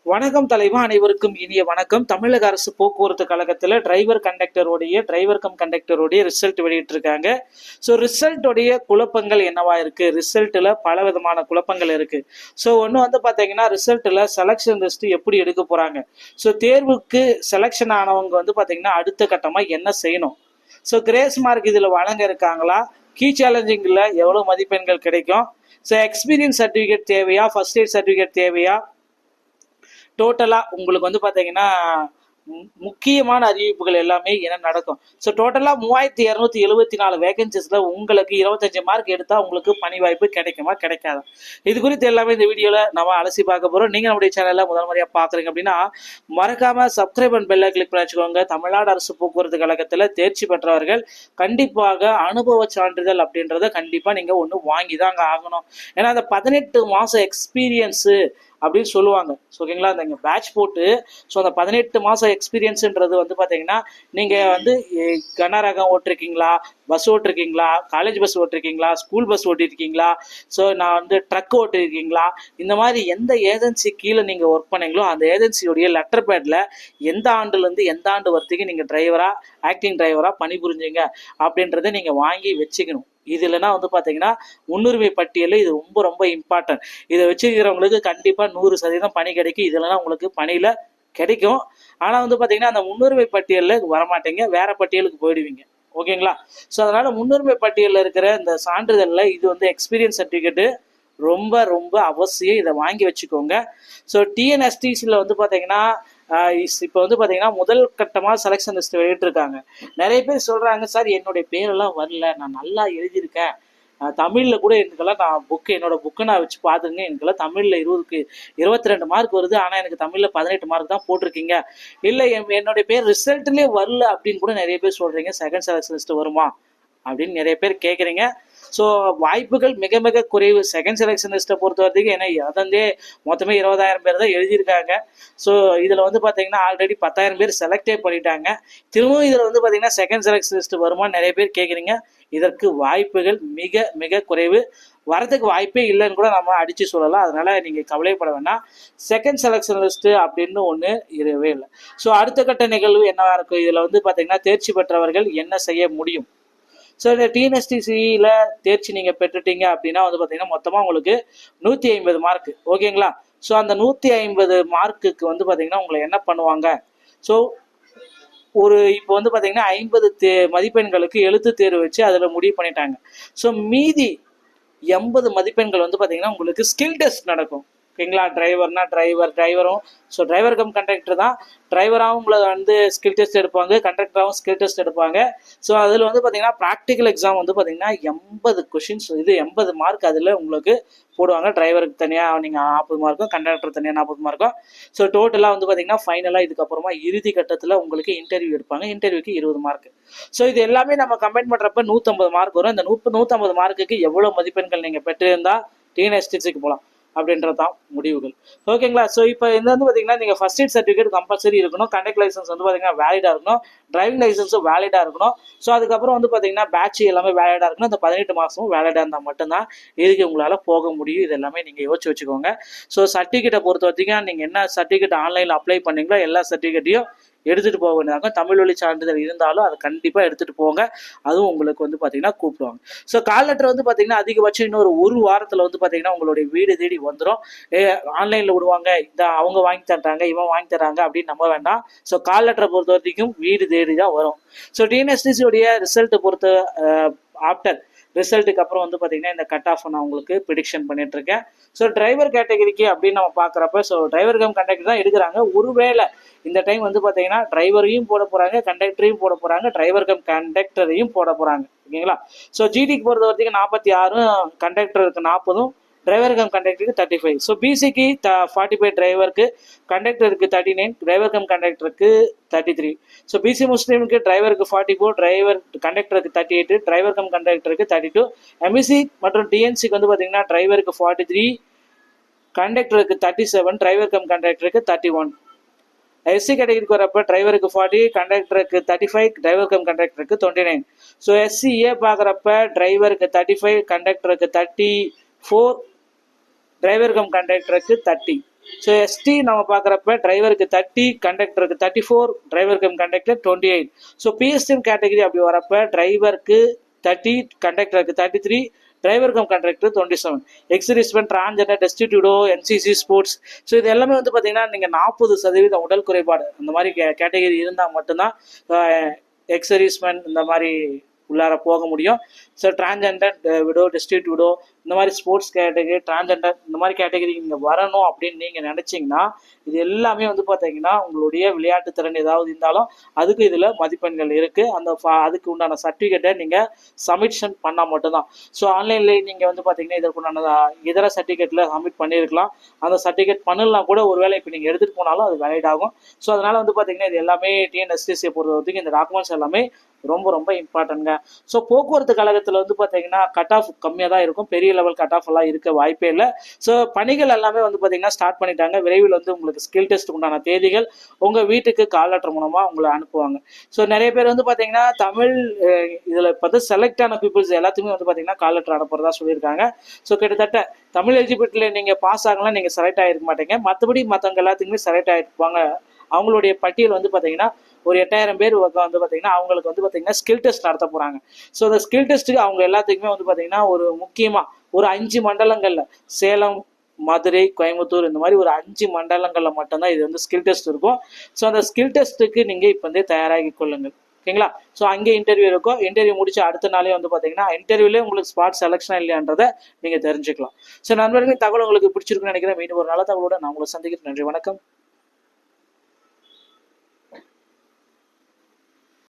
வணக்கம் தலைவா, அனைவருக்கும் இனிய வணக்கம். தமிழக அரசு போக்குவரத்து கழகத்துல டிரைவர் கம் கண்டக்டருடைய ரிசல்ட் வெளியிட்டு இருக்காங்க. ஸோ ரிசல்ட்டுடைய குழப்பங்கள் என்னவா இருக்கு? ரிசல்ட்ல பல விதமான குழப்பங்கள் இருக்கு. ஸோ ஒன்று வந்து பாத்தீங்கன்னா ரிசல்ட்ல செலக்ஷன் லிஸ்ட் எப்படி எடுக்க போறாங்க. ஸோ தேர்வுக்கு செலக்ஷன் ஆனவங்க வந்து பாத்தீங்கன்னா அடுத்த கட்டமா என்ன செய்யணும்? ஸோ கிரேஸ் மார்க் இதுல வழங்க இருக்காங்களா? கீ சேலஞ்சிங்ல எவ்வளவு மதிப்பெண்கள் கிடைக்கும்? ஸோ எக்ஸ்பீரியன்ஸ் சர்டிஃபிகேட் தேவையா? ஃபர்ஸ்ட் எய்ட் சர்டிஃபிகேட் தேவையா? டோட்டலா உங்களுக்கு வந்து பாத்தீங்கன்னா முக்கியமான அறிவிப்புகள் எல்லாமே என்ன நடக்கும். ஸோ டோட்டலா 3274 வேகன்சிஸ்ல உங்களுக்கு 25 மார்க் எடுத்தா உங்களுக்கு பணி வாய்ப்பு கிடைக்குமா கிடைக்காதா? இது குறித்து எல்லாமே இந்த வீடியோல நம்ம அலசி பார்க்க போறோம். நீங்க நம்முடைய சேனல்ல முதல் முறையா பாக்குறீங்க அப்படின்னா மறக்காம சப்ஸ்கிரைப் அண்ட் பெல்ல கிளிக் பண்ணி வச்சுக்கோங்க. தமிழ்நாடு அரசு போக்குவரத்து கழகத்துல தேர்ச்சி பெற்றவர்கள் கண்டிப்பாக அனுபவ சான்றிதழ் அப்படின்றத கண்டிப்பா நீங்க ஒண்ணு வாங்கி தாங்க ஆகணும். ஏன்னா அந்த 18 மாசம் எக்ஸ்பீரியன்ஸ் அப்படின்னு சொல்லுவாங்க. ஓகேங்களா? அந்த பேட்ச் போட்டு ஸோ அந்த 18 மாதம் எக்ஸ்பீரியன்ஸுன்றது வந்து பார்த்தீங்கன்னா நீங்கள் வந்து கனரகம் ஓட்டிருக்கீங்களா, பஸ் ஓட்டிருக்கீங்களா, காலேஜ் பஸ் ஓட்டிருக்கீங்களா, ஸ்கூல் பஸ் ஓட்டிருக்கீங்களா, ஸோ நான் வந்து ட்ரக் ஓட்டிருக்கீங்களா, இந்த மாதிரி எந்த ஏஜென்சி கீழே நீங்கள் ஒர்க் பண்ணீங்களோ அந்த ஏஜென்சியோடைய லெட்டர் பேட்ல எந்த ஆண்டுலேருந்து எந்த ஆண்டு வரைக்கும் நீங்கள் டிரைவராக ஆக்டிங் டிரைவராக பணிபுரிஞ்சிங்க அப்படின்றத நீங்கள் வாங்கி வச்சுக்கணும். இது இல்லைன்னா வந்து பார்த்தீங்கன்னா முன்னுரிமை பட்டியலில் இது ரொம்ப ரொம்ப இம்பார்ட்டன்ட். இதை வச்சுக்கிறவங்களுக்கு கண்டிப்பாக 100% பணி கிடைக்கும். இது இல்லைன்னா உங்களுக்கு பணியில் கிடைக்கும். ஆனால் வந்து பார்த்தீங்கன்னா அந்த முன்னுரிமை பட்டியலில் வரமாட்டீங்க, வேற பட்டியலுக்கு போயிடுவீங்க. ஓகேங்களா? ஸோ அதனால முன்னுரிமை பட்டியலில் இருக்கிற இந்த சான்றிதழில் இது வந்து எக்ஸ்பீரியன்ஸ் சர்டிஃபிகேட்டு ரொம்ப ரொம்ப அவசியம். இதை வாங்கி வச்சுக்கோங்க. ஸோ டிஎன்எஸ்டிசியில் வந்து பார்த்தீங்கன்னா இப்போ வந்து பார்த்தீங்கன்னா முதல் கட்டமாக செலெக்ஷன் லிஸ்ட் வெளியிட்டிருக்காங்க. நிறைய பேர் சொல்கிறாங்க, சார் என்னுடைய பேரெல்லாம் வரல, நான் நல்லா எழுதியிருக்கேன், தமிழில் கூட எனக்கெல்லாம் நான் என்னோட புக்கை நான் வச்சு பார்த்துங்க, எனக்கெல்லாம் தமிழில் 22 மார்க் வருது, ஆனால் எனக்கு தமிழில் 18 மார்க் தான் போட்டிருக்கீங்க, இல்லை என்னுடைய பேர் ரிசல்ட்லேயே வரல அப்படின்னு கூட நிறைய பேர் சொல்கிறீங்க. செகண்ட் செலெக்ஷன் லிஸ்ட் வருமா அப்படின்னு நிறைய பேர் கேட்குறீங்க. ஸோ வாய்ப்புகள் மிக மிக குறைவு செகண்ட் செலெக்ஷன் லிஸ்ட்டை பொறுத்த வரைக்கும். ஏன்னா அதே மொத்தமே 20,000 பேர் தான் எழுதியிருக்காங்க. ஸோ இதில் வந்து பார்த்தீங்கன்னா ஆல்ரெடி 10,000 பேர் செலக்டே பண்ணிட்டாங்க. திரும்பவும் இதில் வந்து பார்த்தீங்கன்னா செகண்ட் செலெக்ஷன் லிஸ்ட் வருமானு நிறைய பேர் கேட்குறீங்க. இதற்கு வாய்ப்புகள் மிக மிக குறைவு. வரதுக்கு வாய்ப்பே இல்லைன்னு கூட நம்ம அடித்து சொல்லலாம். அதனால நீங்கள் கவலைப்பட வேண்டாம். செகண்ட் செலெக்ஷன் லிஸ்ட்டு அப்படின்னு ஒன்று இருக்கவே இல்லை. ஸோ அடுத்த கட்ட நிகழ்வு என்னவா இருக்கும்? இதில் வந்து பார்த்தீங்கன்னா தேர்ச்சி பெற்றவர்கள் என்ன செய்ய முடியும்? ஸோ இந்த டிஎன்எஸ்டிசியில் தேர்ச்சி நீங்கள் பெற்றுட்டீங்க அப்படின்னா வந்து பார்த்தீங்கன்னா மொத்தமாக உங்களுக்கு 150 மார்க். ஓகேங்களா? ஸோ அந்த 150 மார்க்குக்கு வந்து பார்த்தீங்கன்னா உங்களை என்ன பண்ணுவாங்க? ஸோ இப்போ வந்து பார்த்தீங்கன்னா 50 மதிப்பெண்களுக்கு எழுத்து தேர்வு வச்சு அதில் முடிவு பண்ணிட்டாங்க. ஸோ மீதி 80 மதிப்பெண்கள் வந்து பார்த்தீங்கன்னா உங்களுக்கு ஸ்கில் டெஸ்ட் நடக்கும். ஓகேங்களா? டிரைவரும் ஸோ டிரைவர் கம் கண்டக்டர் தான். டிரைவராகவும் உங்களை வந்து ஸ்கில் டெஸ்ட் எடுப்பாங்க, கண்டக்டராகவும் ஸ்கில் டெஸ்ட் எடுப்பாங்க. ஸோ அதில் வந்து பார்த்தீங்கன்னா ப்ராக்டிக்கல் எக்ஸாம் வந்து பார்த்தீங்கன்னா 80 கொஷின்ஸ், இது 80 மார்க் அதில் உங்களுக்கு போடுவாங்க. டிரைவருக்கு தனியாக நீங்கள் 40 மார்க்கும், கண்டக்டர் தனியாக 40 மார்க்கும். ஸோ டோட்டலாக வந்து பார்த்தீங்கன்னா ஃபைனலாக இதுக்கப்புறமா இறுதி கட்டத்தில் உங்களுக்கு இன்டர்வியூ எடுப்பாங்க. இன்டர்வியூக்கு 20 மார்க். ஸோ இது எல்லாமே நம்ம கம்பைன் பண்ணுறப்ப 150 மார்க் வரும். இந்த 150 மார்க்குக்கு எவ்வளோ மதிப்பெண்கள் நீங்கள் பெற்றிருந்தா டிஎன்எஸ்டிசிக்கு போகலாம் அப்படின்றது தான் முடிவுகள். ஓகேங்களா? ஸோ இப்போ இது வந்து பார்த்தீங்கன்னா நீங்கள் ஃபர்ஸ்ட் எய்ட் சர்டிஃபிகேட் கம்பல்சரி இருக்கணும். கண்டக்ட் லைசன்ஸ் வந்து பார்த்தீங்கன்னா வேலிடாக இருக்கணும். டிரைவிங் லைசன்ஸும் வேலிடாக இருக்கணும். ஸோ அதுக்கப்புறம் வந்து பார்த்தீங்கன்னா பேட்ச் எல்லாமே வேலிடாக இருக்கணும். அந்த 18 மாதமும் வேலிடாக இருந்தால் மட்டும்தான் இதுக்கு உங்களால் போக முடியும். இது எல்லாமே நீங்கள் யோசிச்சு வச்சுக்கோங்க. ஸோ சர்டிஃபிகேட்டை பொறுத்த வரைக்கும் நீங்கள் என்ன சர்டிஃபிகேட் ஆன்லைனில் அப்ளை பண்ணீங்களோ எல்லா சர்டிஃபிகேட்டையும் எடுத்துகிட்டு போக வேண்டியதாங்க. தமிழ் வழி சான்றிதழ் இருந்தாலும் அதை கண்டிப்பாக எடுத்துகிட்டு போங்க. அதுவும் உங்களுக்கு வந்து பார்த்தீங்கன்னா கூப்பிடுவாங்க. ஸோ கால் லெட்டர் வந்து பார்த்தீங்கன்னா அதிகபட்சம் இன்னொரு ஒரு வாரத்தில் வந்து பார்த்தீங்கன்னா உங்களுடைய வீடு தேடி வந்துடும். ஆன்லைனில் விடுவாங்க, இந்த அவங்க வாங்கி தர்றாங்க, இவன் வாங்கி தர்றாங்க அப்படின்னு நம்ப வேண்டாம். ஸோ கால் லெட்டரை பொறுத்த வரைக்கும் வீடு தேடி தான் வரும். ஸோ டிஎன்எஸ்டிசியோடைய ரிசல்ட்டை பொறுத்த ஆஃப்டர் ரிசல்ட்டுக்கு அப்புறம் வந்து பார்த்தீங்கன்னா இந்த கட் ஆஃப் நான் உங்களுக்கு ப்ரிடிக்ஷன் பண்ணிட்டு இருக்கேன். ஸோ டிரைவர் கேட்டகரிக்கு அப்படின்னு நம்ம பார்க்குறப்ப ஸோ டிரைவர் கம் கண்டக்டர் தான் எடுக்கிறாங்க. ஒருவேளை இந்த டைம் வந்து பார்த்தீங்கன்னா டிரைவரையும் போட போகிறாங்க, கண்டக்டரையும் போட போகிறாங்க, டிரைவர் கம் கண்டக்டரையும் போட போகிறாங்க. ஓகேங்களா? ஸோ ஜிடிக்கு பொறுத்த வரைக்கும் 46, கண்டக்டருக்கு 40, டிரைவர் கம் கண்டக்டருக்கு 35. ஸோ பிசிக்கு 45, டிரைவருக்கு, கண்டக்டருக்கு 39, டிரைவர் கம் கண்டக்டருக்கு 33. ஸோ பிசி முஸ்லீமுக்கு டிரைவருக்கு 44, டிரைவர் கண்டக்டருக்கு 38, டிரைவர் கம் கண்டக்டருக்கு 32. எம்இசி மற்றும் டிஎன்சிக்கு வந்து பார்த்தீங்கன்னா டிரைவருக்கு 43, கண்டக்டருக்கு 37, டிரைவர் கம் கண்டக்டருக்கு 31. எஸ்சி கேட்டகரிக்கு வரப்போ டிரைவருக்கு 40, கண்டக்டருக்கு 35, டிரைவர் கம் கண்டக்டருக்கு 29. ஸோ எஸ்சிஏ பார்க்குறப்ப டிரைவருக்கு 35, கண்டக்டருக்கு 34, டிரைவர் கம் கண்டக்டருக்கு 30. ஸோ எஸ்டி நம்ம பார்க்குறப்ப டிரைவருக்கு 30, கண்டக்டருக்கு 34, driver cum conductor 28. So PSTM category அப்படி வரப்ப டிரைவருக்கு 30, கண்டக்டருக்கு 33, டிரைவர் கம் கண்டக்டர் 27. எக்ஸிரிஸ்மெண்ட், டிரான்ஜெண்டர், டெஸ்டிடியூடோ, என்சிசி, ஸ்போர்ட்ஸ். ஸோ இது எல்லாமே வந்து பார்த்தீங்கன்னா நீங்கள் 40% உடல் குறைபாடு அந்த மாதிரி கேட்டகரி இருந்தால் மட்டும்தான் எக்ஸரிஸ்மெண்ட் இந்த மாதிரி உள்ளார போக முடியும். ஸோ டிரான்ஜெண்டர், விடோ, டெஸ்டிட் விடோ, இந்த மாதிரி ஸ்போர்ட்ஸ் கேட்டகரி, டிரான்ஜெண்டர் இந்த மாதிரி கேட்டகரி நீங்கள் வரணும் அப்படின்னு நீங்கள் நினச்சிங்கன்னா இது எல்லாமே வந்து பார்த்தீங்கன்னா உங்களுடைய விளையாட்டு திறன் ஏதாவது இருந்தாலும் அதுக்கு இதில் மதிப்பெண்கள் இருக்குது. அதுக்கு உண்டான சர்டிஃபிகேட்டை நீங்கள் சப்மிஷன் பண்ணால் மட்டும்தான். ஸோ ஆன்லைன்லேயே நீங்கள் வந்து பார்த்தீங்கன்னா இதற்குண்டான இதர சர்டிஃபிகேட்டில் சப்மிட் பண்ணியிருக்கலாம். அந்த சர்டிஃபிகேட் பண்ணலாம் கூட ஒருவேளை இப்போ நீங்கள் எடுத்துகிட்டு போனாலும் அது வேலிட் ஆகும். ஸோ அதனால் வந்து பார்த்தீங்கன்னா இது எல்லாமே டிஎன்எஸ்டிசியை பொறுத்த வரைக்கும் இந்த டாக்குமெண்ட்ஸ் எல்லாமே ரொம்ப ரொம்ப இம்பார்ட்டன்ட்ங்க. ஸோ போக்குவரத்து கழகத்தில் வந்து பார்த்தீங்கன்னா கட் ஆஃப் கம்மியாக தான் இருக்கும், பெரிய லெவல் கட் ஆஃப் எல்லாம் இருக்க வாய்ப்பே இல்லை. ஸோ பணிகள் எல்லாமே வந்து பார்த்தீங்கன்னா ஸ்டார்ட் பண்ணிட்டாங்க. விரைவில் வந்து உங்களுக்கு ஸ்கில் டெஸ்ட் உண்டான தேதிகள் உங்கள் வீட்டுக்கு கால் லெட்டர் மூலமாக உங்களை அனுப்புவாங்க. ஸோ நிறைய பேர் வந்து பார்த்தீங்கன்னா தமிழ் இதில் பார்த்து செலக்ட் ஆன பீப்புள்ஸ் எல்லாத்துக்குமே வந்து பார்த்தீங்கன்னா கால் லெட்டர் அனுப்புறதா சொல்லியிருக்காங்க. ஸோ கிட்டத்தட்ட தமிழ் எலிஜிபிலிட்டியில் நீங்கள் பாஸ் ஆகலாம், நீங்கள் செலக்ட் ஆகிருக்க மாட்டீங்க. மற்றபடி மற்றவங்க எல்லாத்துக்குமே செலக்ட் ஆகிருப்பாங்க. அவங்களுடைய பட்டியல் வந்து பார்த்தீங்கன்னா ஒரு 8000 பேர் வந்து பார்த்தீங்கன்னா அவங்களுக்கு வந்து பார்த்தீங்கன்னா ஸ்கில் டெஸ்ட் நடத்த போகிறாங்க. ஸோ அந்த ஸ்கில் டெஸ்ட்டுக்கு அவங்க எல்லாத்துக்குமே வந்து பார்த்தீங்கன்னா ஒரு முக்கியமாக ஒரு 5 மண்டலங்களில் சேலம், மதுரை, கோயம்புத்தூர் இந்த மாதிரி ஒரு 5 மண்டலங்களில் மட்டும்தான் இது வந்து ஸ்கில் டெஸ்ட் இருக்கும். ஸோ அந்த ஸ்கில் டெஸ்ட்டுக்கு நீங்கள் இப்போ வந்து தயாராகி கொள்ளுங்கள். ஓகேங்களா? ஸோ அங்கே இன்டர்வியூ இருக்கும். இன்டர்வியூ முடிச்சு அடுத்த நாளே வந்து பார்த்தீங்கன்னா இன்டர்வியூலேயே உங்களுக்கு ஸ்பாட் செலெக்ஷன் இல்லையான்றதை நீங்கள் தெரிஞ்சுக்கலாம். ஸோ நண்பர்கள் தகவல் உங்களுக்கு பிடிச்சிருக்குன்னு நினைக்கிறேன். மீண்டும் ஒரு நல்ல தகவலோட நான் உங்களை சந்திக்கிறேன். நன்றி, வணக்கம்.